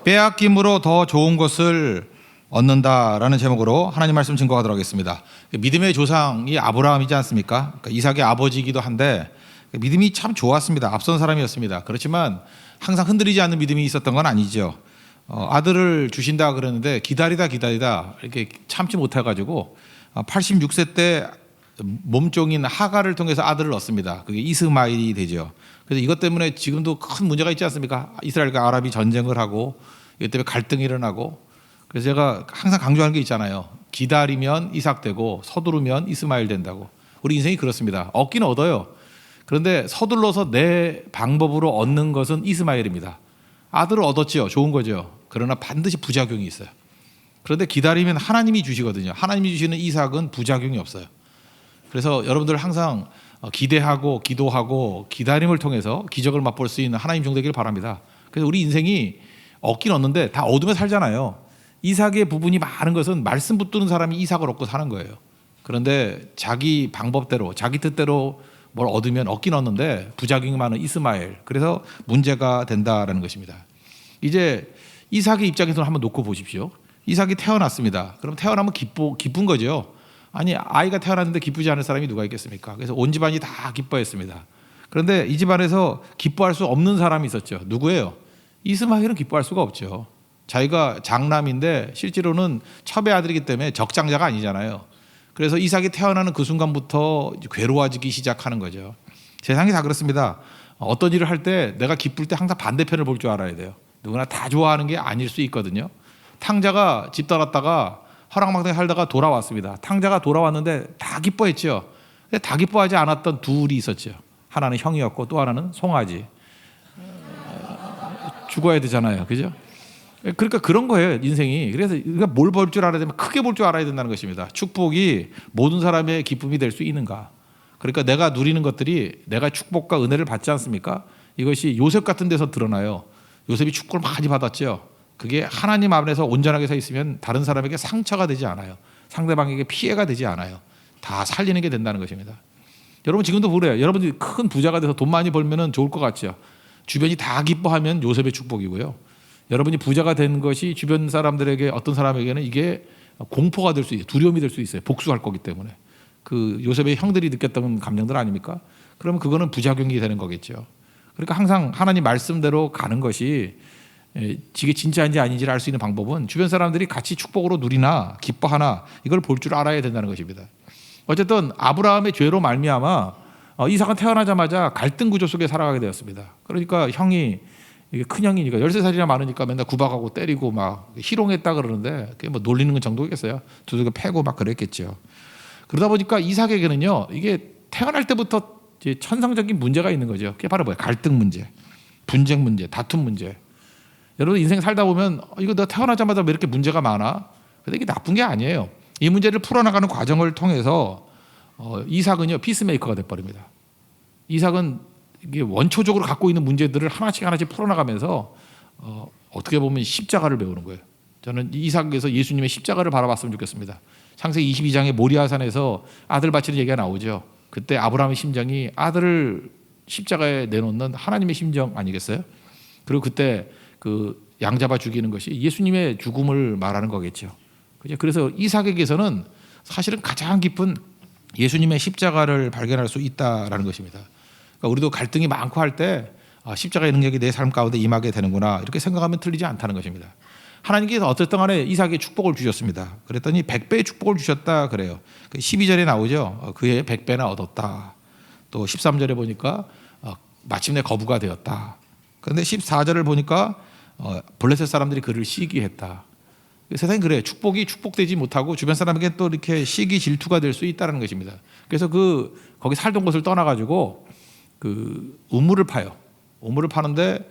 빼앗김으로 더 좋은 것을 얻는다라는 제목으로 하나님 말씀 증거하도록 하겠습니다. 믿음의 조상이 아브라함이지 않습니까? 그러니까 이삭의 아버지이기도 한데 믿음이 참 좋았습니다. 앞선 사람이었습니다. 그렇지만 항상 흔들리지 않는 믿음이 있었던 건 아니죠. 아들을 주신다 그랬는데 기다리다 이렇게 참지 못해가지고 86세 때 몸종인 하갈을 통해서 아들을 얻습니다. 그게 이스마일이 되죠. 그래서 이것 때문에 지금도 큰 문제가 있지 않습니까? 이스라엘과 아랍이 전쟁을 하고 이것 때문에 갈등이 일어나고. 그래서 제가 항상 강조하는 게 있잖아요. 기다리면 이삭 되고 서두르면 이스마일 된다고. 우리 인생이 그렇습니다. 얻기는 얻어요. 그런데 서둘러서 내 방법으로 얻는 것은 이스마일입니다. 아들을 얻었지요. 좋은 거죠. 그러나 반드시 부작용이 있어요. 그런데 기다리면 하나님이 주시거든요. 하나님이 주시는 이삭은 부작용이 없어요. 그래서 여러분들 항상 기대하고 기도하고 기다림을 통해서 기적을 맛볼 수 있는 하나님 종 되기를 바랍니다. 그래서 우리 인생이 얻긴 얻는데 다 얻으며 살잖아요. 이삭의 부분이 많은 것은 말씀 붙드는 사람이 이삭을 얻고 사는 거예요. 그런데 자기 방법대로 자기 뜻대로 뭘 얻으면 얻긴 얻는데 부작용이 많은 이스마엘, 그래서 문제가 된다라는 것입니다. 이제 이삭의 입장에서 한번 놓고 보십시오. 이삭이 태어났습니다. 그럼 태어나면 기쁜 거죠. 아니, 아이가 태어났는데 기쁘지 않을 사람이 누가 있겠습니까? 그래서 온 집안이 다 기뻐했습니다. 그런데 이 집안에서 기뻐할 수 없는 사람이 있었죠. 누구예요? 이스마엘은 기뻐할 수가 없죠. 자기가 장남인데 실제로는 첩의 아들이기 때문에 적장자가 아니잖아요. 그래서 이삭이 태어나는 그 순간부터 괴로워지기 시작하는 거죠. 세상이 다 그렇습니다. 어떤 일을 할 때 내가 기쁠 때 항상 반대편을 볼 줄 알아야 돼요. 누구나 다 좋아하는 게 아닐 수 있거든요. 탕자가 집 떠났다가 허랑방탕에 살다가 돌아왔습니다. 탕자가 돌아왔는데 다 기뻐했죠. 근데 다 기뻐하지 않았던 둘이 있었죠. 하나는 형이었고 또 하나는 송아지. 죽어야 되잖아요. 그죠? 그러니까 그런 거예요, 인생이. 그래서 우리가 뭘 볼 줄 알아야 되면 크게 볼 줄 알아야 된다는 것입니다. 축복이 모든 사람의 기쁨이 될 수 있는가. 그러니까 내가 누리는 것들이 내가 축복과 은혜를 받지 않습니까? 이것이 요셉 같은 데서 드러나요. 요셉이 축복을 많이 받았죠. 그게 하나님 안에서 온전하게 서 있으면 다른 사람에게 상처가 되지 않아요. 상대방에게 피해가 되지 않아요. 다 살리는 게 된다는 것입니다. 여러분 지금도 그래요. 여러분들이 큰 부자가 돼서 돈 많이 벌면 좋을 것 같죠. 주변이 다 기뻐하면 요셉의 축복이고요. 여러분이 부자가 된 것이 주변 사람들에게, 어떤 사람에게는 이게 공포가 될 수 있어요. 두려움이 될 수 있어요. 복수할 거기 때문에. 그 요셉의 형들이 느꼈던 감정들 아닙니까? 그러면 그거는 부작용이 되는 거겠죠. 그러니까 항상 하나님 말씀대로 가는 것이 이게 진짜인지 아닌지를 알 수 있는 방법은 주변 사람들이 같이 축복으로 누리나 기뻐하나 이걸 볼 줄 알아야 된다는 것입니다. 어쨌든 아브라함의 죄로 말미암아 이삭은 태어나자마자 갈등 구조 속에 살아가게 되었습니다. 그러니까 형이, 이게 큰 형이니까 13살이나 많으니까 맨날 구박하고 때리고 막 희롱했다 그러는데 그게 뭐 놀리는 건 정도겠어요. 두들겨 패고 막 그랬겠죠. 그러다 보니까 이삭에게는요, 이게 태어날 때부터 이제 천성적인 문제가 있는 거죠. 그게 바로 뭐예요? 갈등 문제, 분쟁 문제, 다툼 문제. 여러분 인생 살다 보면 이거 내가 태어나자마자 왜 이렇게 문제가 많아? 근데 이게 나쁜 게 아니에요. 이 문제를 풀어나가는 과정을 통해서 이삭은요, 피스메이커가 돼버립니다. 이삭은 이게 원초적으로 갖고 있는 문제들을 하나씩 풀어나가면서 어떻게 보면 십자가를 배우는 거예요. 저는 이삭에서 예수님의 십자가를 바라봤으면 좋겠습니다. 창세기 22장의 모리아산에서 아들 바치는 얘기가 나오죠. 그때 아브라함의 심정이 아들을 십자가에 내놓는 하나님의 심정 아니겠어요? 그리고 그때 그 양 잡아 죽이는 것이 예수님의 죽음을 말하는 거겠죠. 그래서 이삭에게서는 사실은 가장 깊은 예수님의 십자가를 발견할 수 있다라는 것입니다. 그러니까 우리도 갈등이 많고 할 때 십자가의 능력이 내 삶 가운데 임하게 되는구나, 이렇게 생각하면 틀리지 않다는 것입니다. 하나님께서 어쨌든 간에 이삭에게 축복을 주셨습니다. 그랬더니 100배의 축복을 주셨다 그래요. 12절에 나오죠. 그의 100배나 얻었다. 또 13절에 보니까 마침내 거부가 되었다. 그런데 14절을 보니까 블레셋 사람들이 그를 시기했다. 세상이 그래요. 축복이 축복되지 못하고 주변 사람에게 또 이렇게 시기 질투가 될 수 있다는 것입니다. 그래서 거기 살던 곳을 떠나가지고 그 우물을 파요. 우물을 파는데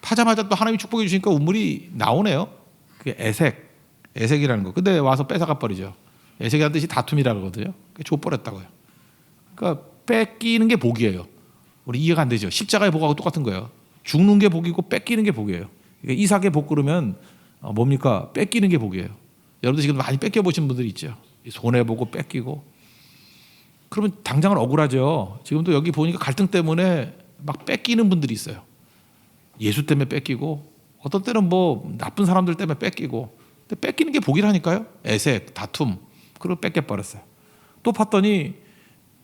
파자마자 또 하나님이 축복해 주시니까 우물이 나오네요. 그게 에색이라는 거. 근데 와서 뺏어가 버리죠. 에색이라는 뜻이 다툼이라고 하거든요. 줘버렸다고요. 그러니까 뺏기는 게 복이에요. 우리 이해가 안 되죠. 십자가의 복하고 똑같은 거예요. 죽는 게 복이고 뺏기는 게 복이에요. 그러니까 이삭의 복 그러면 뭡니까? 뺏기는 게 복이에요. 여러분들 지금 많이 뺏겨 보신 분들이 있죠. 손해 보고 뺏기고. 그러면 당장은 억울하죠. 지금도 여기 보니까 갈등 때문에 막 뺏기는 분들이 있어요. 예수 때문에 뺏기고, 어떤 때는 뭐 나쁜 사람들 때문에 뺏기고. 근데 뺏기는 게 복이라니까요. 애색, 다툼, 그리고 뺏겨버렸어요. 또 봤더니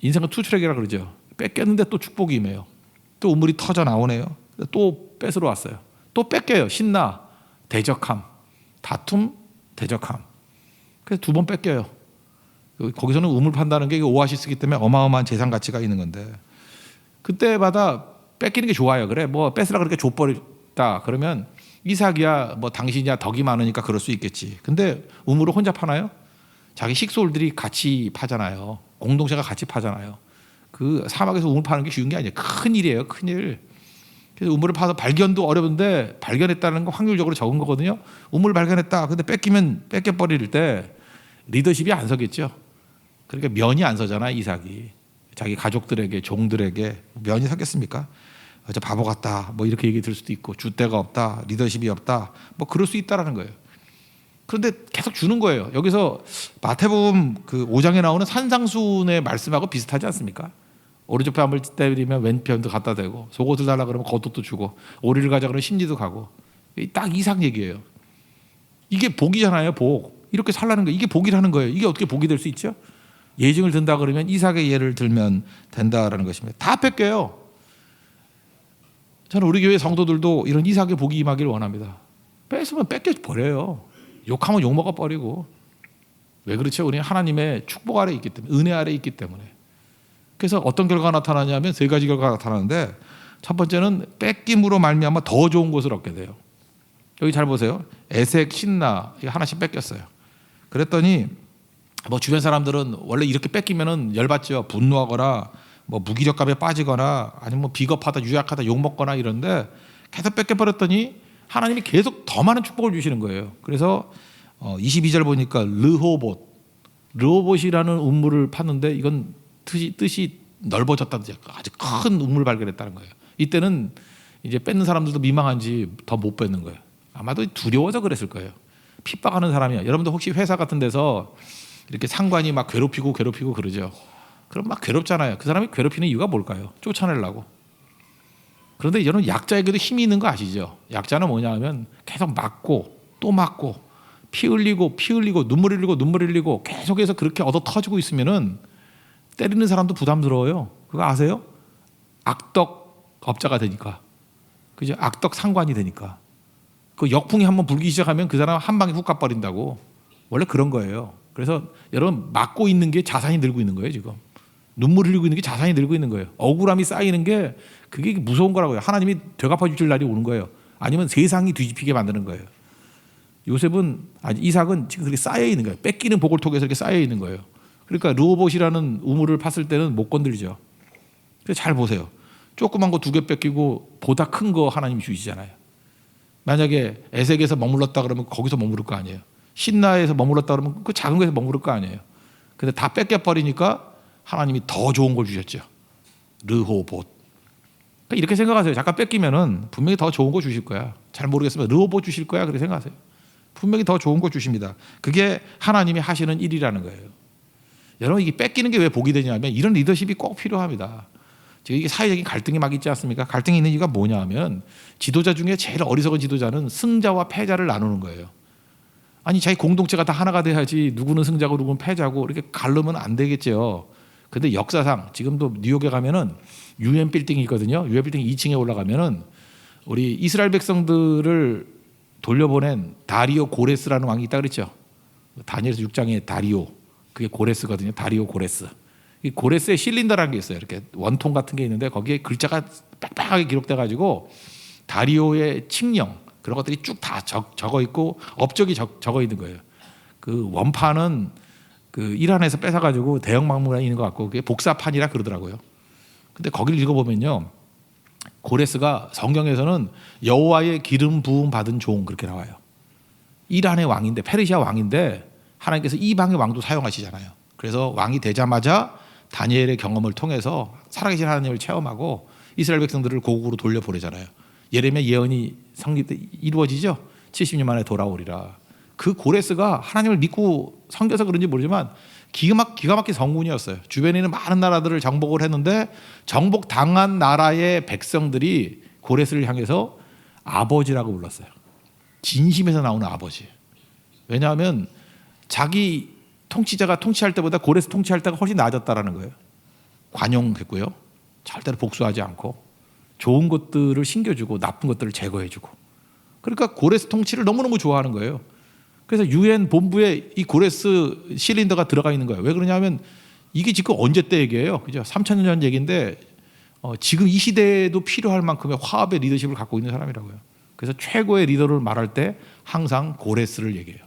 인생은 투트랙이라 그러죠. 뺏겼는데 또 축복이 임해요. 또 우물이 터져 나오네요. 또 뺏으러 왔어요. 또 뺏겨요. 신나, 대적함, 다툼, 대적함. 그래서 2번 뺏겨요. 거기서는 우물 판다는 게 오아시스이기 때문에 어마어마한 재산 가치가 있는 건데, 그때마다 뺏기는 게 좋아요. 그래 뭐 뺏으라 그렇게 줘버렸다 그러면 이삭이야 뭐 당신이야 덕이 많으니까 그럴 수 있겠지. 근데 우물을 혼자 파나요? 자기 식솔들이 같이 파잖아요. 공동체가 같이 파잖아요. 그 사막에서 우물 파는 게 쉬운 게 아니에요. 큰 일이에요. 큰 일. 그래서 우물을 파서 발견도 어려운데 발견했다는 건 확률적으로 적은 거거든요. 우물을 발견했다. 근데 뺏겨버릴 때 리더십이 안 서겠죠. 그러니까 면이 안 서잖아. 이삭이 자기 가족들에게 종들에게 면이 서겠습니까? 저 바보 같다 뭐 이렇게 얘기 들 수도 있고, 줏대가 없다, 리더십이 없다 뭐 그럴 수 있다라는 거예요. 그런데 계속 주는 거예요. 여기서 마태복음 그 5장에 나오는 산상수훈의 말씀하고 비슷하지 않습니까? 오른쪽 뺨을 때리면 왼편도 갖다 대고, 속옷을 달라 그러면 겉옷도 주고, 오리를 가자 그러면 심리도 가고. 딱 이삭 얘기예요. 이게 복이잖아요. 복. 이렇게 살라는 거예요. 이게 복이라는 거예요. 이게 어떻게 복이 될 수 있죠? 예증을 든다 그러면 이삭의 예를 들면 된다라는 것입니다. 다 뺏겨요. 저는 우리 교회 성도들도 이런 이삭의 복이 임하기를 원합니다. 뺏으면 뺏겨 버려요. 욕하면 욕 먹어 버리고. 왜 그렇죠? 우리는 하나님의 축복 아래 있기 때문에, 은혜 아래 있기 때문에. 그래서 어떤 결과가 나타나냐면 3가지 결과가 나타나는데, 첫 번째는 뺏김으로 말미암아 더 좋은 것을 얻게 돼요. 여기 잘 보세요. 에색, 신나 하나씩 뺏겼어요. 그랬더니 뭐 주변 사람들은 원래 이렇게 뺏기면은 열받죠. 분노하거나 뭐 무기력감에 빠지거나 아니면 뭐 비겁하다, 유약하다, 욕 먹거나 이런데, 계속 뺏겨버렸더니 하나님이 계속 더 많은 축복을 주시는 거예요. 그래서 22절 보니까 르호봇이라는 우물을 팠는데, 이건 뜻이 넓어졌다는, 아주 큰 우물을 발견했다는 거예요. 이때는 이제 뺏는 사람들도 민망한지 더 못 뺏는 거예요. 아마도 두려워서 그랬을 거예요. 핍박하는 사람이야. 여러분들 혹시 회사 같은 데서 이렇게 상관이 막 괴롭히고 그러죠. 그럼 막 괴롭잖아요. 그 사람이 괴롭히는 이유가 뭘까요? 쫓아내려고. 그런데 여러분, 약자에게도 힘이 있는 거 아시죠? 약자는 뭐냐 하면 계속 맞고 또 맞고 피 흘리고 눈물 흘리고 계속해서 그렇게 얻어 터지고 있으면은 때리는 사람도 부담스러워요. 그거 아세요? 악덕 업자가 되니까. 그죠? 악덕 상관이 되니까. 그 역풍이 한번 불기 시작하면 그 사람 한 방에 훅 가버린다고. 원래 그런 거예요. 그래서 여러분, 맞고 있는 게 자산이 늘고 있는 거예요. 지금 눈물 흘리고 있는 게 자산이 늘고 있는 거예요. 억울함이 쌓이는 게 그게 무서운 거라고요. 하나님이 되갚아 주실 날이 오는 거예요. 아니면 세상이 뒤집히게 만드는 거예요. 이삭은 지금 그렇게 쌓여 있는 거예요. 뺏기는 복을 통해서 이렇게 쌓여 있는 거예요. 그러니까 르호봇이라는 우물을 팠을 때는 못 건들죠. 그래서 잘 보세요. 조그만 거 2개 뺏기고 보다 큰 거 하나님이 주시잖아요. 만약에 에색에서 머물렀다 그러면 거기서 머무를 거 아니에요. 신나에서 머물렀다 그러면 그 작은 거에서 머무를 거 아니에요. 근데 다 뺏겨버리니까 하나님이 더 좋은 걸 주셨죠. 르호봇. 그러니까 이렇게 생각하세요. 잠깐 뺏기면은 분명히 더 좋은 거 주실 거야. 잘 모르겠으면 르호봇 주실 거야. 그렇게 생각하세요. 분명히 더 좋은 거 주십니다. 그게 하나님이 하시는 일이라는 거예요. 여러분, 이게 뺏기는 게 왜 복이 되냐면 이런 리더십이 꼭 필요합니다. 지금 이게 사회적인 갈등이 막 있지 않습니까? 갈등이 있는 이유가 뭐냐 하면, 지도자 중에 제일 어리석은 지도자는 승자와 패자를 나누는 거예요. 아니, 자기 공동체가 다 하나가 돼야지 누구는 승자고 누구는 패자고 이렇게 가르면 안 되겠죠. 근데 역사상 지금도 뉴욕에 가면은 UN 빌딩이 있거든요. UN 빌딩 2층에 올라가면은 우리 이스라엘 백성들을 돌려보낸 다리오 고레스라는 왕이 있다 그랬죠. 다니엘서 6장에 다리오, 그게 고레스거든요. 다리오 고레스. 이 고레스에 실린더라는 게 있어요. 이렇게 원통 같은 게 있는데 거기에 글자가 빽빽하게 기록돼 가지고 다리오의 칙령 그런 것들이 쭉 다 적어 있고 업적이 적어 있는 거예요. 그 원판은 그 이란에서 뺏어 가지고 대형 박물관에 있는 것 같고, 그게 복사판이라 그러더라고요. 근데 거기를 읽어보면요, 고레스가 성경에서는 여호와의 기름 부음 받은 종 그렇게 나와요. 이란의 왕인데, 페르시아 왕인데 하나님께서 이방의 왕도 사용하시잖아요. 그래서 왕이 되자마자 다니엘의 경험을 통해서 살아계신 하나님을 체험하고 이스라엘 백성들을 고국으로 돌려보내잖아요. 예레미야 예언이 이루어지죠. 70년 만에 돌아오리라. 그 고레스가 하나님을 믿고 섬겨서 그런지 모르지만 기가 막힌 성군이었어요. 주변에 있는 많은 나라들을 정복을 했는데 정복당한 나라의 백성들이 고레스를 향해서 아버지라고 불렀어요. 진심에서 나오는 아버지. 왜냐하면 자기 통치자가 통치할 때보다 고레스 통치할 때가 훨씬 나아졌다라는 거예요. 관용했고요. 절대로 복수하지 않고 좋은 것들을 신겨주고 나쁜 것들을 제거해주고. 그러니까 고레스 통치를 너무너무 좋아하는 거예요. 그래서 유엔 본부에 이 고레스 실린더가 들어가 있는 거예요. 왜 그러냐면 이게 지금 언제 때 얘기예요. 그죠? 3,000년 전 얘기인데 지금 이 시대에도 필요할 만큼의 화합의 리더십을 갖고 있는 사람이라고요. 그래서 최고의 리더를 말할 때 항상 고레스를 얘기해요.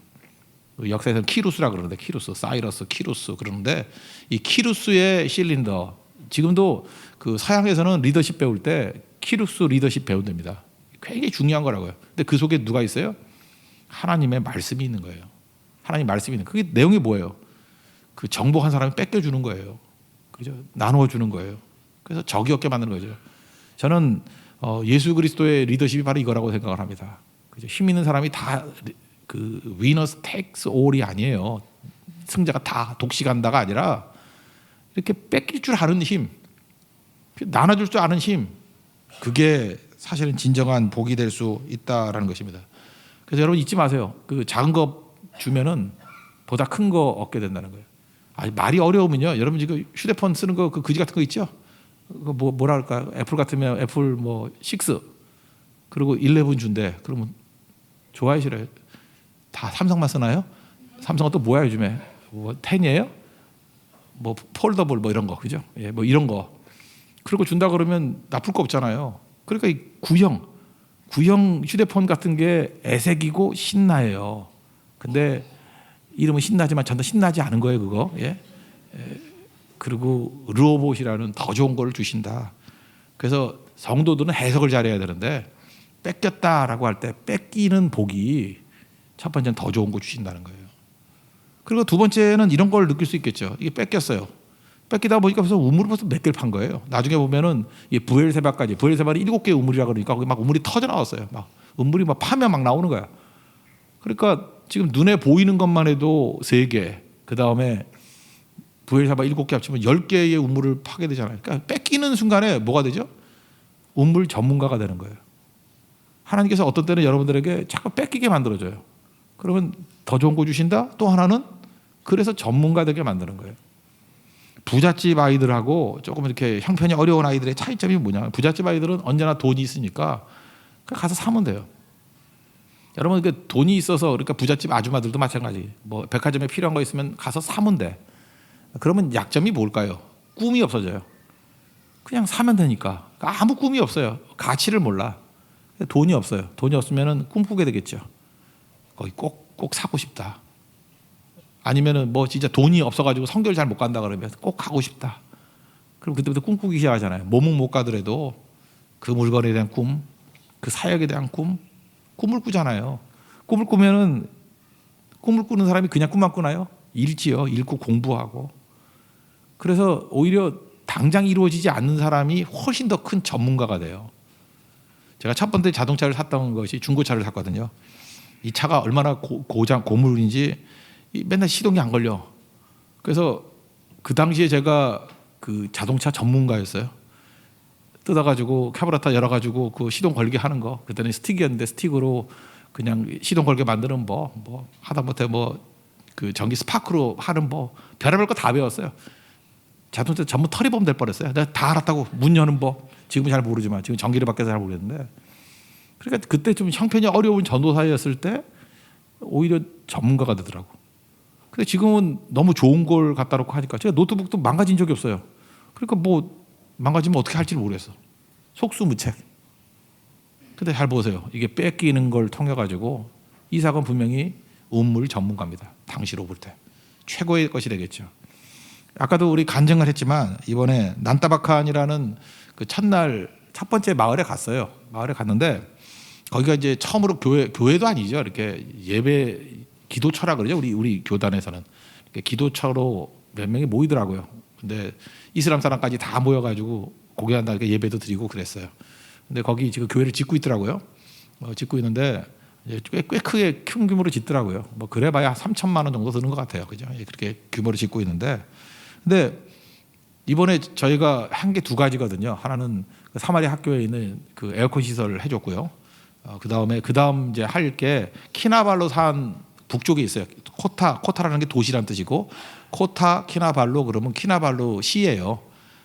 역사에서는 키루스라 그러는데 키루스, 사이러스, 키루스 그러는데 이 키루스의 실린더 지금도 그 서양에서는 리더십 배울 때 키루스 리더십 배운답니다. 굉장히 중요한 거라고요. 근데 그 속에 누가 있어요? 하나님의 말씀이 있는 거예요. 하나님 말씀이 있는. 그게 내용이 뭐예요? 그 정복한 사람이 뺏겨주는 거예요. 그죠? 나누어주는 거예요. 그래서 적이 없게 만드는 거죠. 저는 예수 그리스도의 리더십이 바로 이거라고 생각을 합니다. 그죠? 힘 있는 사람이 다 그 winners takes all이 아니에요. 승자가 다 독식한다가 아니라 이렇게 뺏길 줄 아는 힘, 나눠줄 줄 아는 힘, 그게 사실은 진정한 복이 될 수 있다라는 것입니다. 그래서 여러분 잊지 마세요. 그 작은 거 주면은 보다 큰 거 얻게 된다는 거예요. 아니, 말이 어려우면요. 여러분 지금 휴대폰 쓰는 거 그 그지 같은 거 있죠? 그 뭐라 할까요? 애플 같으면 애플 뭐 6 그리고 11 준대. 그러면 좋아요, 싫어요? 다 삼성만 쓰나요? 삼성은 또 뭐야 요즘에? 뭐 10이에요? 뭐 폴더블 뭐 이런 거 그죠? 예, 뭐 이런 거. 그리고 준다 그러면 나쁠 거 없잖아요. 그러니까 이 구형 휴대폰 같은 게 애색이고 신나요. 근데 이름은 신나지만 전혀 신나지 않은 거예요, 그거. 예. 그리고 르호봇이라는 더 좋은 걸 주신다. 그래서 성도들은 해석을 잘해야 되는데 뺏겼다라고 할 때 뺏기는 복이 첫 번째는 더 좋은 거 주신다는 거예요. 그리고 두 번째는 이런 걸 느낄 수 있겠죠. 이게 뺏겼어요. 뺏기다 보니까 벌써 우물을 벌써 몇 개를 판 거예요. 나중에 보면은 이 부엘세바까지 부엘세바는 7개의 우물이라 그러니까 거기 막 우물이 터져 나왔어요. 막 우물이 막 파면 막 나오는 거야. 그러니까 지금 눈에 보이는 것만 해도 3개, 그 다음에 부엘세바 7개 합치면 10개의 우물을 파게 되잖아요. 그러니까 뺏기는 순간에 뭐가 되죠? 우물 전문가가 되는 거예요. 하나님께서 어떤 때는 여러분들에게 자꾸 뺏기게 만들어줘요. 그러면 더 좋은 거 주신다. 또 하나는 그래서 전문가 되게 만드는 거예요. 부잣집 아이들하고 조금 이렇게 형편이 어려운 아이들의 차이점이 뭐냐? 부잣집 아이들은 언제나 돈이 있으니까 가서 사면 돼요. 여러분 그 돈이 있어서 그러니까 부잣집 아줌마들도 마찬가지. 뭐 백화점에 필요한 거 있으면 가서 사면 돼. 그러면 약점이 뭘까요? 꿈이 없어져요. 그냥 사면 되니까 아무 꿈이 없어요. 가치를 몰라. 돈이 없어요. 돈이 없으면은 꿈꾸게 되겠죠. 거기 꼭 사고 싶다. 아니면은 뭐 진짜 돈이 없어가지고 성교를 잘 못 간다 그러면 꼭 가고 싶다. 그럼 그때부터 꿈꾸기 시작하잖아요. 몸은 못 가더라도 그 물건에 대한 꿈, 그 사역에 대한 꿈을 꾸잖아요. 꿈을 꾸면은 꿈을 꾸는 사람이 그냥 꿈만 꾸나요? 읽지요. 읽고 공부하고. 그래서 오히려 당장 이루어지지 않는 사람이 훨씬 더 큰 전문가가 돼요. 제가 첫 번째 자동차를 샀던 것이 중고차를 샀거든요. 이 차가 얼마나 고물인지 맨날 시동이 안 걸려. 그래서 그 당시에 제가 그 자동차 전문가였어요. 뜯어가지고 카브라타 열어가지고 그 시동 걸게 하는 거. 그때는 스틱이었는데 스틱으로 그냥 시동 걸게 만드는 뭐 하다못해 뭐 그 전기 스파크로 하는 별의별 거 다 배웠어요. 자동차 전부 털이범 될 뻔했어요. 내가 다 알았다고. 문 여는 법. 지금은 잘 모르지만 지금 전기를 바뀌어서 잘 모르겠는데. 그러니까 그때 좀 형편이 어려운 전도사였을 때 오히려 전문가가 되더라고. 근데 지금은 너무 좋은 걸 갖다 놓고 하니까 제가 노트북도 망가진 적이 없어요. 그러니까 뭐 망가지면 어떻게 할지 모르겠어. 속수무책. 근데 잘 보세요. 이게 뺏기는 걸 통해 가지고 이삭은 분명히 우물 전문가입니다. 당시로 볼 때 최고의 것이 되겠죠. 아까도 우리 간증을 했지만 이번에 난타바칸이라는 그 첫날 첫 번째 마을에 갔어요. 마을에 갔는데 거기가 이제 처음으로 교회도 아니죠. 이렇게 예배 기도처라 그러죠. 우리 교단에서는 이렇게 기도처로 몇 명이 모이더라고요. 근데 이슬람 사람까지 다 모여가지고 고개한다 이렇게 예배도 드리고 그랬어요. 근데 거기 지금 교회를 짓고 있더라고요. 짓고 있는데 꽤 크게 큰 규모로 짓더라고요. 뭐 그래봐야 3천만 원 정도 드는 것 같아요. 그죠? 그렇게 규모로 짓고 있는데, 근데 이번에 저희가 한 게 2가지거든요. 하나는 그 사마리아 학교에 있는 그 에어컨 시설을 해줬고요. 그다음 이제 할 게 키나발루 산 북쪽에 있어요. 코타라는 게 도시란 뜻이고 코타 키나발루 그러면 키나발루 시예요.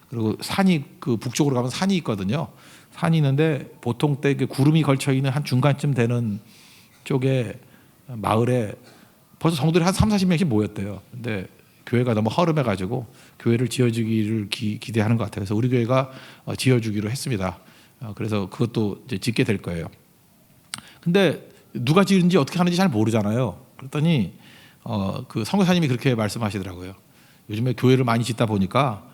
그리고 산이 그 북쪽으로 가면 산이 있거든요. 산이 있는데 보통 때 구름이 걸쳐 있는 한 중간쯤 되는 쪽에 마을에 벌써 성도들이 한 30-40명씩 모였대요. 근데 교회가 너무 허름해 가지고 교회를 지어주기를 기대하는 것 같아요. 그래서 우리 교회가 지어주기로 했습니다. 그래서 그것도 이제 짓게 될 거예요. 근데 누가 지은지 어떻게 하는지 잘 모르잖아요. 그랬더니 그 선교사님이 그렇게 말씀하시더라고요. 요즘에 교회를 많이 짓다 보니까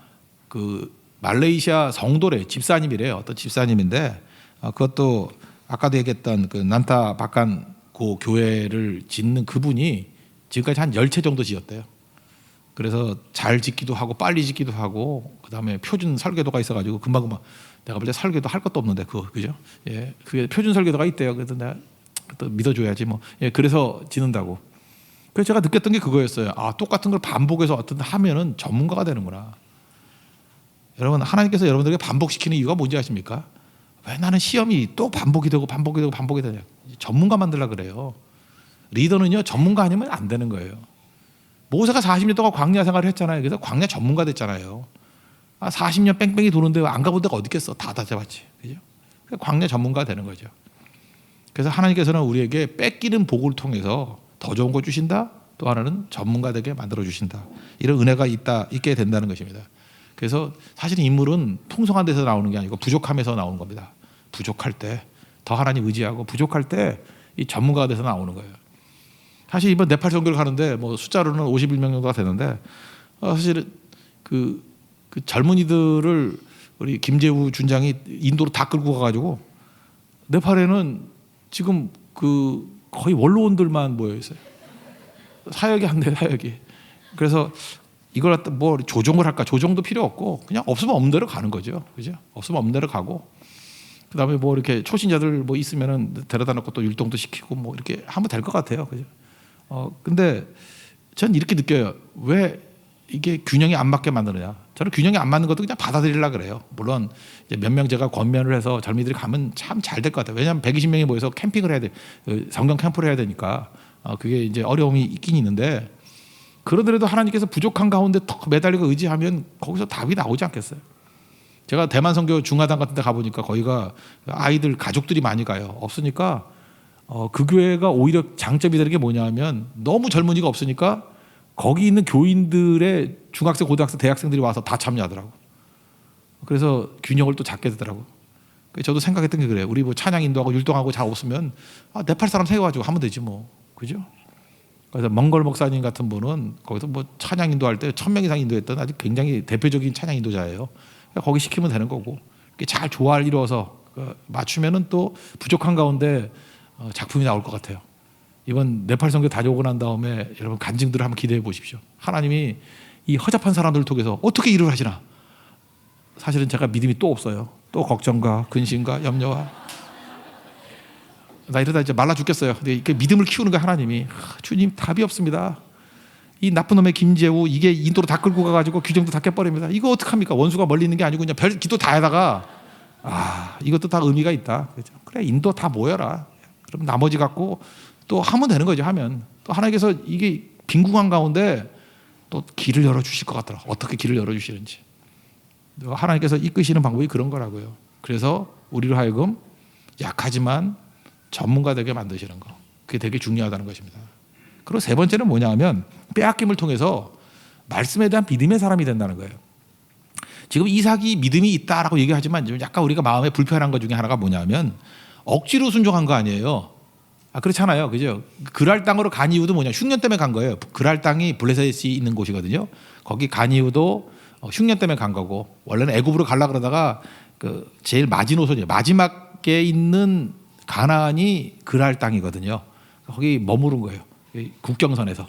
그 말레이시아 성도래 집사님이래요. 어떤 집사님인데 그것도 아까도 얘기했던 그 난타 바칸 그 교회를 짓는 그분이 지금까지 한 10채 정도 지었대요. 그래서 잘 짓기도 하고 빨리 짓기도 하고 그다음에 표준 설계도가 있어가지고 금방금방 내가 볼 때 설계도 할 것도 없는데 그죠? 예, 그게 표준 설계도가 있대요. 그래서 내가 또 믿어줘야지 뭐. 예, 그래서 짓는다고. 그래서 제가 느꼈던 게 그거였어요. 똑같은 걸 반복해서 어떤 하면은 전문가가 되는구나. 여러분 하나님께서 여러분들에게 반복시키는 이유가 뭔지 아십니까? 왜 나는 시험이 또 반복이 되고 되냐? 전문가 만들라 그래요. 리더는요 전문가 아니면 안 되는 거예요. 모세가 40년 동안 광야 생활을 했잖아요. 그래서 광야 전문가 됐잖아요. 40년 뺑뺑이 도는데 안 가본 데가 어디 있겠어? 다 잡았지. 그죠? 광야 전문가 되는 거죠. 그래서 하나님께서는 우리에게 뺏기는 복을 통해서 더 좋은 거 주신다. 또 하나는 전문가 되게 만들어 주신다. 이런 은혜가 있게 된다는 것입니다. 그래서 사실 인물은 풍성한 데서 나오는 게 아니고 부족함에서 나오는 겁니다. 부족할 때 더 하나님 의지하고 부족할 때 이 전문가가 돼서 나오는 거예요. 사실 이번 네팔 선교를 가는데 뭐 숫자로는 51명 정도가 되는데 사실은 그 젊은이들을 우리 김재우 준장이 인도로 다 끌고 가가지고 네팔에는 지금 그 거의 원로원들만 모여 있어요. 사역이 안 돼, 사역이. 그래서 이걸 갖다 뭐 조정을 할까? 조정도 필요 없고 그냥 없으면 없는 대로 가는 거죠. 그죠? 없으면 없는 대로 가고 그다음에 뭐 이렇게 초신자들 뭐 있으면은 데려다 놓고 또 율동도 시키고 뭐 이렇게 하면 될 것 같아요. 그죠? 근데 전 이렇게 느껴요. 왜 이게 균형이 안 맞게 만드느냐? 저는 균형이 안 맞는 것도 그냥 받아들이려고 그래요. 물론 몇 명 제가 권면을 해서 젊은이들이 가면 참 잘 될 것 같아요. 왜냐하면 120명이 모여서 캠핑을 해야 돼. 성경 캠프를 해야 되니까 그게 이제 어려움이 있긴 있는데 그러더라도 하나님께서 부족한 가운데 턱 매달리고 의지하면 거기서 답이 나오지 않겠어요? 제가 대만 선교 중화당 같은 데 가보니까 거기가 아이들 가족들이 많이 가요. 없으니까 그 교회가 오히려 장점이 되는 게 뭐냐면 너무 젊은이가 없으니까 거기 있는 교인들의 중학생, 고등학생, 대학생들이 와서 다 참여하더라고. 그래서 균형을 또 잡게 되더라고. 저도 생각했던 게 그래요. 우리 뭐 찬양 인도하고 율동하고 잘 없으면 네팔 사람 세워가지고 하면 되지 뭐. 그죠? 그래서 몽골 목사님 같은 분은 거기서 뭐 찬양 인도할 때 1000명 이상 인도했던 아주 굉장히 대표적인 찬양 인도자예요. 거기 시키면 되는 거고 잘 조화를 이루어서 맞추면은 또 부족한 가운데 작품이 나올 것 같아요. 이번 네팔 선교 다녀오고 난 다음에 여러분 간증들을 한번 기대해 보십시오. 하나님이 이 허접한 사람들을 통해서 어떻게 일을 하시나. 사실은 제가 믿음이 또 없어요. 또 걱정과 근심과 염려와 나 이러다 이제 말라 죽겠어요. 근데 이렇게 믿음을 키우는 거 하나님이 주님 답이 없습니다. 이 나쁜 놈의 김재우 이게 인도로 다 끌고 가가지고 규정도 다 깨버립니다. 이거 어떡합니까? 원수가 멀리 있는 게 아니고 그냥 별 기도 다 하다가 이것도 다 의미가 있다. 그래 인도 다 모여라. 그럼 나머지 갖고 또 하면 되는 거죠. 하면 또 하나님께서 이게 빈궁한 가운데 또 길을 열어주실 것 같더라. 어떻게 길을 열어주시는지 하나님께서 이끄시는 방법이 그런 거라고요. 그래서 우리로 하여금 약하지만 전문가 되게 만드시는 거 그게 되게 중요하다는 것입니다. 그리고 세 번째는 뭐냐 하면 빼앗김을 통해서 말씀에 대한 믿음의 사람이 된다는 거예요. 지금 이삭이 믿음이 있다라고 얘기하지만 약간 우리가 마음에 불편한 것 중에 하나가 뭐냐면 억지로 순종한 거 아니에요. 그렇잖아요. 그죠? 그랄 땅으로 간 이유도 뭐냐? 흉년 때문에 간 거예요. 그랄 땅이 블레셋이 있는 곳이거든요. 거기 간 이유도 흉년 때문에 간 거고 원래는 애굽으로 가려고 그러다가 그 제일 마지노선이에요. 마지막에 있는 가나안이 그랄 땅이거든요. 거기 머무른 거예요. 국경선에서.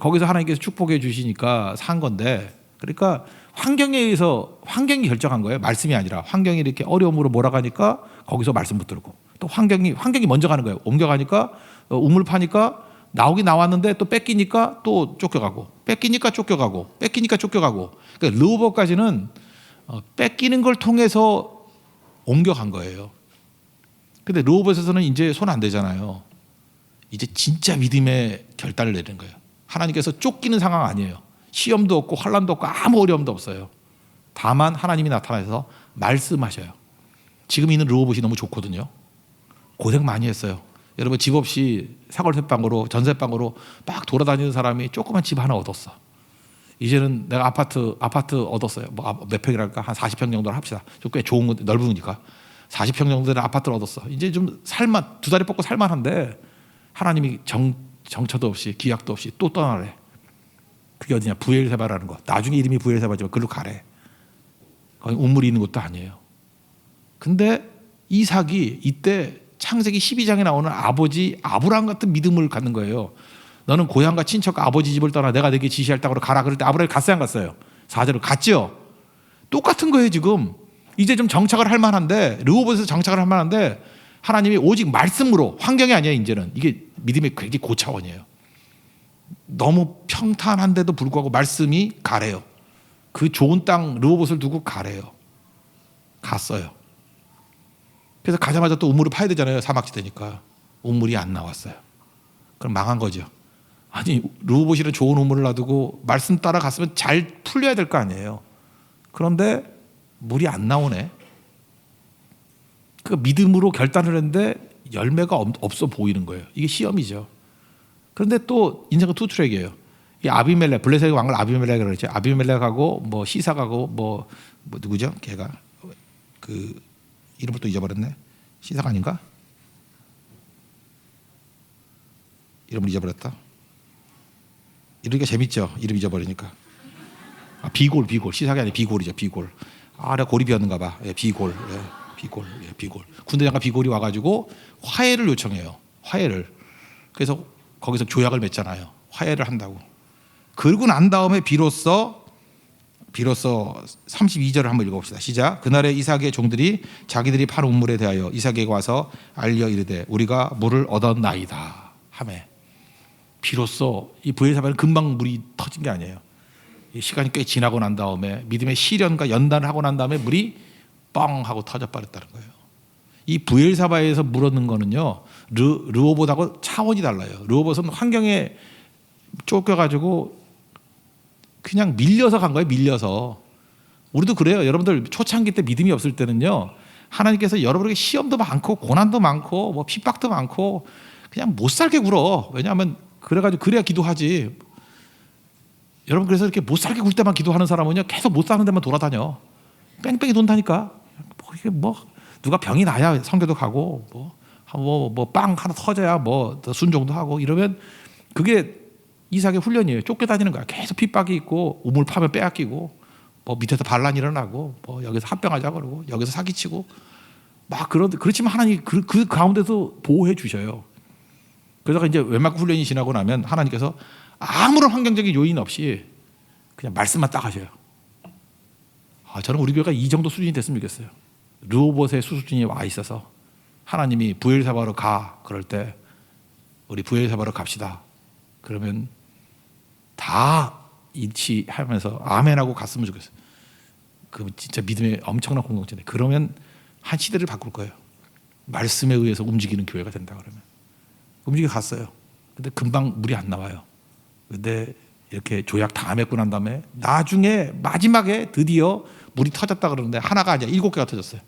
거기서 하나님께서 축복해 주시니까 산 건데 그러니까 환경에 의해서 환경이 결정한 거예요. 말씀이 아니라 환경이 이렇게 어려움으로 몰아가니까 거기서 말씀 붙들고 또 환경이 먼저 가는 거예요. 옮겨가니까 우물 파니까 나오긴 나왔는데 또 뺏기니까 또 쫓겨가고 뺏기니까 쫓겨가고 뺏기니까 쫓겨가고 그러니까 르호보까지는 뺏기는 걸 통해서 옮겨간 거예요. 근데 르호봇에서는 이제 손 안 대잖아요. 이제 진짜 믿음의 결단을 내리는 거예요. 하나님께서 쫓기는 상황 아니에요. 시험도 없고 환난도 없고 아무 어려움도 없어요. 다만 하나님이 나타나서 말씀하셔요. 지금 있는 르호봇이 너무 좋거든요. 고생 많이 했어요. 여러분 집 없이 사골세방으로 전세방으로 막 돌아다니는 사람이 조그만 집 하나 얻었어. 이제는 내가 아파트 얻었어요. 뭐 몇 평이랄까 한 40평 정도를 합시다. 좀 꽤 좋은 거 넓으니까 40평 정도의 아파트를 얻었어. 이제 좀 살만 두 다리 뻗고 살만한데 하나님이 정처도 없이 기약도 없이 또 떠나래. 그게 어디냐? 부엘세바라는 거. 나중에 이름이 부엘세바지만 그걸로 가래. 거기 우물이 있는 것도 아니에요. 근데 이삭이 이때 창세기 12장에 나오는 아버지 아브라함 같은 믿음을 갖는 거예요. 너는 고향과 친척과 아버지 집을 떠나 내가 내게 지시할 땅으로 가라. 그럴 때 아브라함이 갔어요 안 갔어요? 4절로 갔죠. 똑같은 거예요 지금. 이제 좀 정착을 할 만한데 르호봇에서 정착을 할 만한데 하나님이 오직 말씀으로 환경이 아니에요. 이제는 이게 믿음의 굉장히 고차원이에요. 너무 평탄한데도 불구하고 말씀이 가래요. 그 좋은 땅 르호봇을 두고 가래요. 갔어요. 그래서 가자마자 또 우물을 파야 되잖아요. 사막지대니까. 우물이 안 나왔어요. 그럼 망한 거죠. 아니 르호봇이는 좋은 우물을 놔두고 말씀 따라 갔으면 잘 풀려야 될 거 아니에요. 그런데 물이 안 나오네. 그 믿음으로 결단을 했는데 열매가 없어 보이는 거예요. 이게 시험이죠. 그런데 또 인생은 투트랙이에요. 이 아비멜렉, 블레셋의 왕을 아비멜렉이라고 그랬죠. 아비멜렉하고 뭐 시삭하고 뭐 누구죠? 걔가 그 이름을 또 잊어버렸네. 시삭 아닌가? 이름을 잊어버렸다. 이러니까 재밌죠. 이름 잊어버리니까. 비골. 시삭이 아니라 비골이죠. 비골. 내가 골이 비었는가 봐. 예, 비골. 비골. 군대장관 비골이 와가지고 화해를 요청해요. 화해를. 그래서 거기서 조약을 맺잖아요. 화해를 한다고. 그러고 난 다음에 비로소 32절을 한번 읽어봅시다. 시작. 그날에 이삭의 종들이 자기들이 판 우물에 대하여 이삭에게 와서 알려 이르되 우리가 물을 얻었나이다 하매 비로소 이 부엘세바는 금방 물이 터진 게 아니에요. 시간이 꽤 지나고 난 다음에 믿음의 시련과 연단을 하고 난 다음에 물이 뻥 하고 터져버렸다는 거예요. 이 부엘세바에서 물 얻는 거는요 르호봇하고 차원이 달라요. 르호봇은 환경에 쫓겨가지고 그냥 밀려서 간 거예요. 밀려서. 우리도 그래요. 여러분들 초창기 때 믿음이 없을 때는요 하나님께서 여러분에게 시험도 많고 고난도 많고 뭐 핍박도 많고 그냥 못 살게 굴어. 왜냐하면 그래가지고 그래야 기도하지. 여러분 그래서 이렇게 못 살게 굴 때만 기도하는 사람은요 계속 못 사는 데만 돌아다녀. 뺑뺑이 돈다니까. 이게 누가 병이 나야 선교도 가고 빵 하나 터져야 순종도 하고 이러면 그게 이삭의 훈련이에요. 쫓겨다니는 거야. 계속 핍박이 있고 우물 파면 빼앗기고 밑에서 반란 일어나고 여기서 합병하자 그러고 여기서 사기치고 그렇지만 하나님 그 가운데서 보호해 주셔요. 그러다가 이제 웬만큼 훈련이 지나고 나면 하나님께서 아무런 환경적인 요인 없이 그냥 말씀만 딱 하셔요. 저는 우리 교회가 이 정도 수준이 됐으면 좋겠어요. 르호봇의 수준이 와 있어서 하나님이 부엘세바로 가 그럴 때 우리 부엘세바로 갑시다. 그러면 다 일치하면서 아멘하고 갔으면 좋겠어요. 그 진짜 믿음의 엄청난 공동체인데 그러면 한 시대를 바꿀 거예요. 말씀에 의해서 움직이는 교회가 된다 그러면 움직여 갔어요. 근데 금방 물이 안 나와요. 근데 이렇게 조약 다 맺고 난 다음에 나중에 마지막에 드디어 물이 터졌다 그러는데 하나가 아니라 7개가 터졌어요.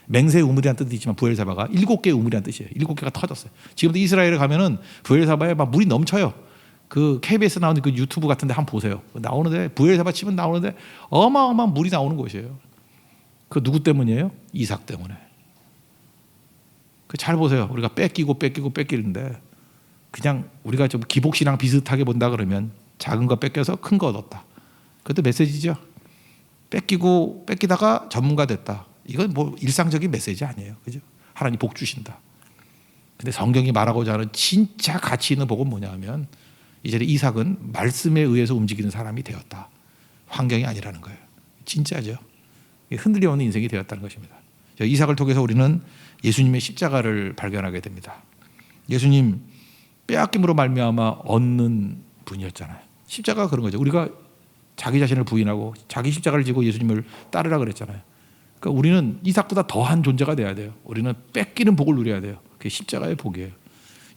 맹세의 우물이라는 뜻이 있지만 부엘세바가 7개의 우물이라는 뜻이에요. 7개가 터졌어요. 지금도 이스라엘에 가면은 부엘세바에 막 물이 넘쳐요. 그 KBS 나오는 그 유튜브 같은데 한번 보세요. 나오는데 부엘세바 치면 나오는데 어마어마한 물이 나오는 곳이에요. 그 누구 때문이에요? 이삭 때문에. 그 잘 보세요. 우리가 뺏기는데 그냥 우리가 좀 기복신앙 비슷하게 본다 그러면 작은 거 뺏겨서 큰 거 얻었다. 그것도 메시지죠. 뺏기다가 전문가 됐다. 이건 일상적인 메시지 아니에요. 그죠? 하나님 복 주신다. 근데 성경이 말하고자 하는 진짜 가치 있는 복은 뭐냐면 이제 이삭은 말씀에 의해서 움직이는 사람이 되었다. 환경이 아니라는 거예요. 진짜죠. 흔들려 오는 인생이 되었다는 것입니다. 이삭을 통해서 우리는 예수님의 십자가를 발견하게 됩니다. 예수님 빼앗김으로 말미암아 얻는 분이었잖아요. 십자가가 그런 거죠. 우리가 자기 자신을 부인하고 자기 십자가를 지고 예수님을 따르라 그랬잖아요. 그러니까 우리는 이삭보다 더한 존재가 돼야 돼요. 우리는 뺏기는 복을 누려야 돼요. 그게 십자가의 복이에요.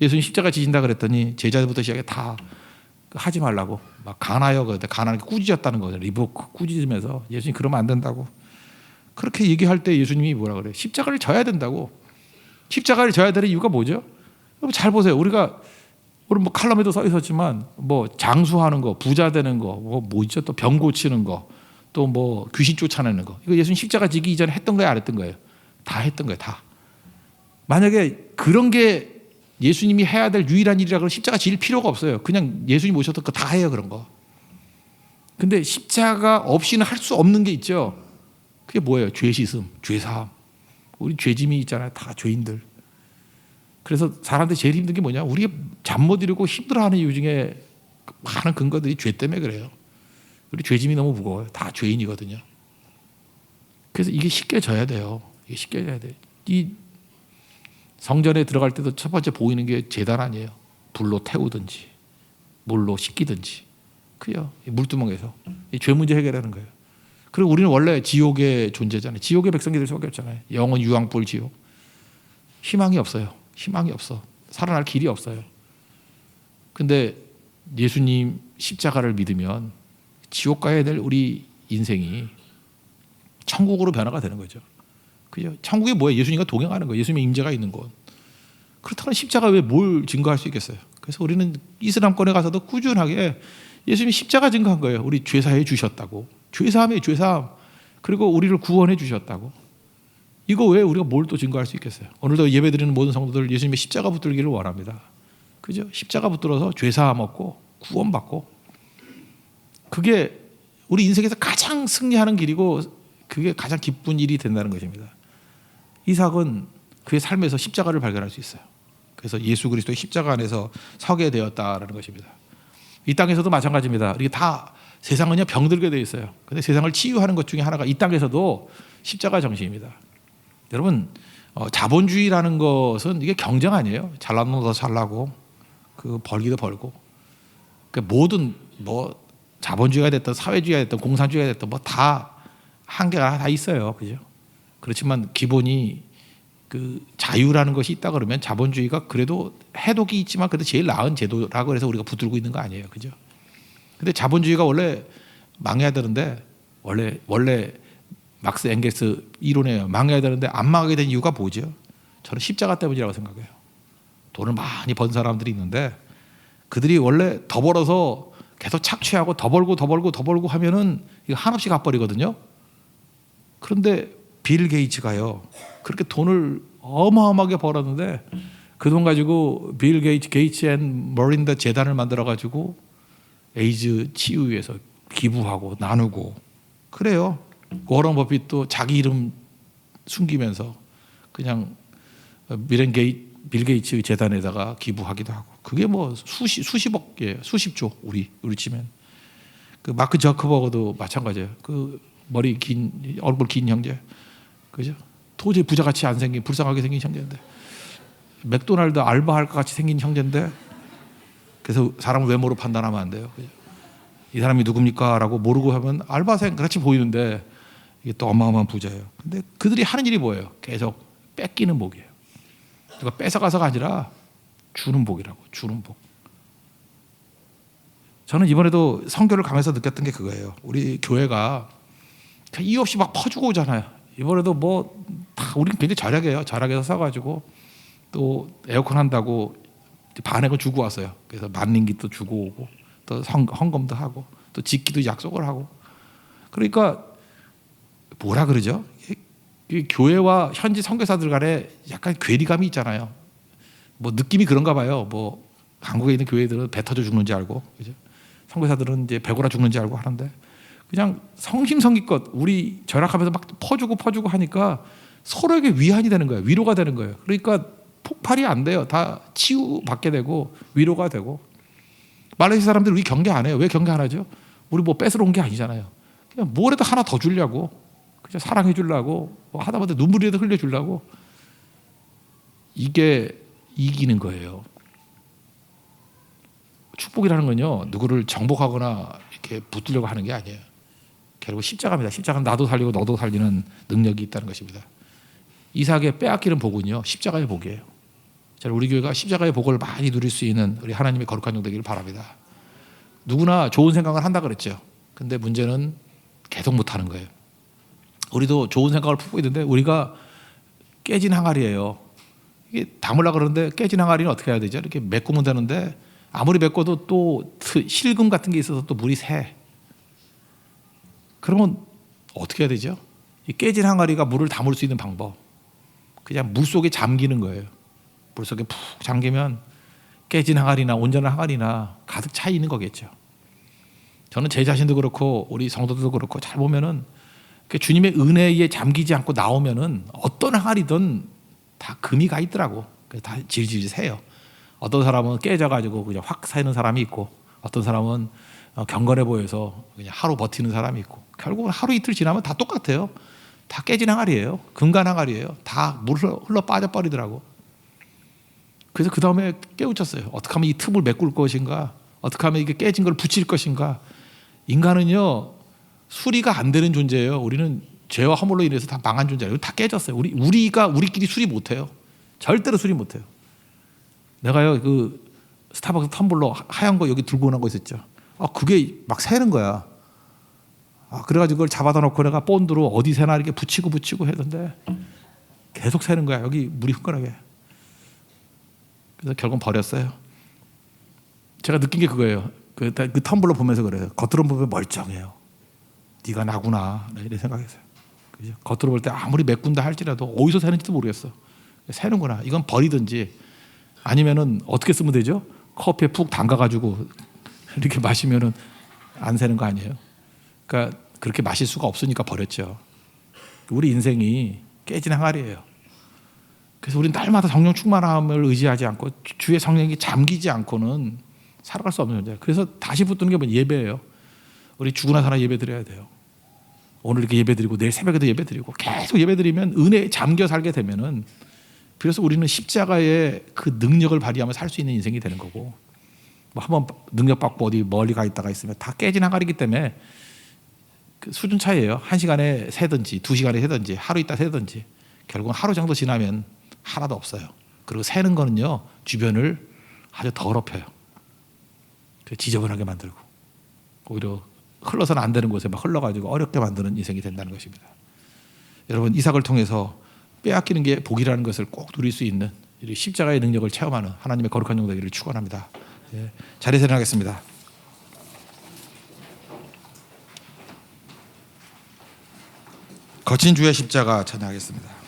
예수님 십자가 지신다 그랬더니 제자들부터 시작해 다 하지 말라고 막 가나요? 그때 가나니까 꾸짖었다는 거죠. 리복 꾸짖으면서 예수님 그러면 안 된다고. 그렇게 얘기할 때 예수님이 뭐라 그래요? 십자가를 져야 된다고. 십자가를 져야 되는 이유가 뭐죠? 여러분 잘 보세요. 우리가 오늘 뭐 칼럼에도 써 있었지만 뭐 장수하는 거, 부자 되는 거, 뭐 있죠? 또 병 고치는 거, 또 뭐 귀신 쫓아내는 거. 이거 예수님 십자가 지기 이전에 했던 거예요, 안 했던 거예요? 다 했던 거예요, 다. 만약에 그런 게 예수님이 해야 될 유일한 일이라 그러면 십자가 질 필요가 없어요. 그냥 예수님 오셨던 거 다 해요, 그런 거. 근데 십자가 없이는 할 수 없는 게 있죠. 그게 뭐예요? 죄 씻음, 죄 사함. 우리 죄짐이 있잖아요. 다 죄인들. 그래서 사람들이 제일 힘든 게 뭐냐? 우리가 잠 못 이루고 힘들어하는 이유 중에 많은 근거들이 죄 때문에 그래요. 우리 죄짐이 너무 무거워요. 다 죄인이거든요. 그래서 이게 쉽게 져야 돼요. 이게 쉽게 져야 돼요. 이 성전에 들어갈 때도 첫 번째 보이는 게 제단 아니에요. 불로 태우든지 물로 씻기든지 그요 물두멍에서 이 죄 문제 해결하는 거예요. 그리고 우리는 원래 지옥의 존재잖아요. 지옥의 백성이 될 수밖에 없잖아요. 영원 유황불 지옥. 희망이 없어요. 희망이 없어. 살아날 길이 없어요. 근데 예수님 십자가를 믿으면 지옥 가야 될 우리 인생이 천국으로 변화가 되는 거죠. 그죠? 천국이 뭐예요? 예수님과 동행하는 거예요. 예수님의 임재가 있는 곳. 그렇다면 십자가 왜 뭘 증거할 수 있겠어요? 그래서 우리는 이슬람권에 가서도 꾸준하게 예수님이 십자가 증거한 거예요. 우리 죄사해 주셨다고. 죄사함에 죄사함. 그리고 우리를 구원해 주셨다고. 이거 왜 우리가 뭘 또 증거할 수 있겠어요? 오늘도 예배드리는 모든 성도들 예수님의 십자가 붙들기를 원합니다. 그죠? 십자가 붙들어서 죄사함 얻고 구원받고 그게 우리 인생에서 가장 승리하는 길이고 그게 가장 기쁜 일이 된다는 것입니다. 이삭은 그의 삶에서 십자가를 발견할 수 있어요. 그래서 예수 그리스도의 십자가 안에서 서게 되었다라는 것입니다. 이 땅에서도 마찬가지입니다. 이게 다 세상은 그냥 병들게 되어 있어요. 근데 세상을 치유하는 것 중에 하나가 이 땅에서도 십자가 정신입니다. 여러분 자본주의라는 것은 이게 경쟁 아니에요. 잘난 놈 더 잘나고 그 벌기도 벌고 그러니까 모든 뭐 자본주의가 됐든 사회주의가 됐든 공산주의가 됐든 뭐 다 한계가 다 있어요. 그죠? 그렇지만 기본이 그 자유라는 것이 있다 그러면 자본주의가 그래도 해독이 있지만 그래도 제일 나은 제도라고 해서 우리가 붙들고 있는 거 아니에요. 그죠? 근데 자본주의가 원래 망해야 되는데 원래 막스 엥겔스 이론에 망해야 되는데 안 망하게 된 이유가 뭐죠? 저는 십자가 때문이라고 생각해요. 돈을 많이 번 사람들이 있는데 그들이 원래 더 벌어서 계속 착취하고 더 벌고 하면은 이거 한없이 갚버리거든요. 그런데 빌 게이츠가요. 그렇게 돈을 어마어마하게 벌었는데 그 돈 가지고 빌 게이츠 앤 머린더 재단을 만들어 가지고 에이즈 치유 위해서 기부하고 나누고 그래요. 워런 버핏도 자기 이름 숨기면서 그냥 빌 게이츠 재단에다가 기부하기도 하고 그게 뭐 수십억이에요. 수십조 우리 치면 그 마크 저커버그도 마찬가지예요. 그 머리 긴 얼굴 긴 형제 그죠? 도저히 부자같이 안 생긴 불쌍하게 생긴 형제인데 맥도날드 알바할 것 같이 생긴 형제인데 그래서 사람을 외모로 판단하면 안 돼요. 그죠? 이 사람이 누굽니까? 라고 모르고 하면 알바생 같이 보이는데 이게 또 어마어마한 부자예요. 근데 그들이 하는 일이 뭐예요? 계속 뺏기는 복이에요. 누가 뺏어가서가 아니라 주는 복이라고. 주는 복. 저는 이번에도 선교를 가면서 느꼈던 게 그거예요. 우리 교회가 이유 없이 막 퍼주고 오잖아요. 이번에도 뭐 다 우리는 굉장히 절약해요. 절약해서 사가지고 또 에어컨 한다고 반액을 주고 왔어요. 그래서 만린기도 주고 오고 또 헌금도 하고 또 짓기도 약속을 하고 그러니까 뭐라 그러죠? 이 교회와 현지 선교사들 간에 약간 괴리감이 있잖아요. 뭐 느낌이 그런가 봐요. 뭐 한국에 있는 교회들은 배 터져 죽는지 알고 그죠? 선교사들은 이제 배고라 죽는지 알고 하는데 그냥 성심성의껏 우리 절약하면서 막 퍼주고 하니까 서로에게 위안이 되는 거예요. 위로가 되는 거예요. 그러니까 폭발이 안 돼요. 다 치유받게 되고 위로가 되고 말레이시아 사람들 우리 경계 안 해요. 왜 경계 안 하죠? 우리 뭐 뺏으러 온 게 아니잖아요. 그냥 뭐라도 하나 더 주려고 그냥 사랑해 주려고 뭐 하다못해 눈물이라도 흘려 주려고 이게 이기는 거예요. 축복이라는 건요 누구를 정복하거나 이렇게 붙들려고 하는 게 아니에요. 결국 십자가입니다. 십자가는 나도 살리고 너도 살리는 능력이 있다는 것입니다. 이삭의 빼앗기는 복은요, 십자가의 복이에요. 저는 우리 교회가 십자가의 복을 많이 누릴 수 있는 우리 하나님의 거룩한 종 되기를 바랍니다. 누구나 좋은 생각을 한다 그랬죠. 근데 문제는 계속 못하는 거예요. 우리도 좋은 생각을 품고 있는데 우리가 깨진 항아리예요. 이게 담으려고 그러는데 깨진 항아리는 어떻게 해야 되죠? 이렇게 메꾸면 되는데 아무리 메꿔도 또 실금 같은 게 있어서 또 물이 새. 그러면 어떻게 해야 되죠? 이 깨진 항아리가 물을 담을 수 있는 방법, 그냥 물 속에 잠기는 거예요. 물 속에 푹 잠기면 깨진 항아리나 온전한 항아리나 가득 차 있는 거겠죠. 저는 제 자신도 그렇고 우리 성도들도 그렇고 잘 보면은 주님의 은혜에 잠기지 않고 나오면은 어떤 항아리든 다 금이 가 있더라고. 그래서 다 질질 새요. 어떤 사람은 깨져가지고 그냥 확 새는 사람이 있고, 어떤 사람은 경건해 보여서 그냥 하루 버티는 사람이 있고, 결국은 하루 이틀 지나면 다 똑같아요. 다 깨진 항아리예요. 금간 항아리예요. 다 물 흘러 빠져버리더라고. 그래서 그 다음에 깨우쳤어요. 어떻게 하면 이 틈을 메꿀 것인가? 어떻게 하면 이게 깨진 걸 붙일 것인가? 인간은요, 수리가 안 되는 존재예요. 우리는 죄와 허물로 인해서 다 망한 존재예요. 다 깨졌어요. 우리가 우리끼리 수리 못해요. 절대로 수리 못해요. 내가요, 그 스타벅스 텀블러 하얀 거 여기 들고 오는 거 있었죠. 그게 막 새는 거야. 그래가지고 그걸 잡아다 놓고 내가 본드로 어디 새나 이렇게 붙이고 했는데 계속 새는 거야. 여기 물이 흥건하게. 그래서 결국 버렸어요. 제가 느낀 게 그거예요. 그 텀블러 보면서 그래요. 겉으로 보면 멀쩡해요. 네가 나구나, 이런 생각했어요. 그죠? 겉으로 볼 때 아무리 메꾼다 할지라도 어디서 새는지도 모르겠어. 새는구나. 이건 버리든지 아니면은 어떻게 쓰면 되죠? 커피에 푹 담가가지고 이렇게 마시면은 안 새는 거 아니에요? 그러니까 그렇게 마실 수가 없으니까 버렸죠. 우리 인생이 깨진 항아리예요. 그래서 우리는 날마다 성령 충만함을 의지하지 않고 주의 성령이 잠기지 않고는 살아갈 수 없는 존재예요. 그래서 다시 붙드는 게 뭐냐? 예배예요. 우리 죽으나 사나 예배 드려야 돼요. 오늘 이렇게 예배 드리고 내일 새벽에도 예배 드리고 계속 예배 드리면 은혜에 잠겨 살게 되면은, 그래서 우리는 십자가의 그 능력을 발휘하며 살 수 있는 인생이 되는 거고, 뭐 한번 능력 받고 어디 멀리 가 있다가 있으면 다 깨진 항아리이기 때문에 그 수준 차이예요. 1시간에 새든지 2시간에 새든지 하루 있다 새든지 결국은 하루 정도 지나면 하나도 없어요. 그리고 새는 거는요, 주변을 아주 더럽혀요. 지저분하게 만들고 오히려 흘러서는 안 되는 곳에 막 흘러가지고 어렵게 만드는 인생이 된다는 것입니다. 여러분, 이삭을 통해서 빼앗기는 게 복이라는 것을 꼭 누릴 수 있는 십자가의 능력을 체험하는 하나님의 거룩한 종 되기를 축원합니다. 자리에서 일어나겠습니다. 거친 주의 십자가 찬양하겠습니다.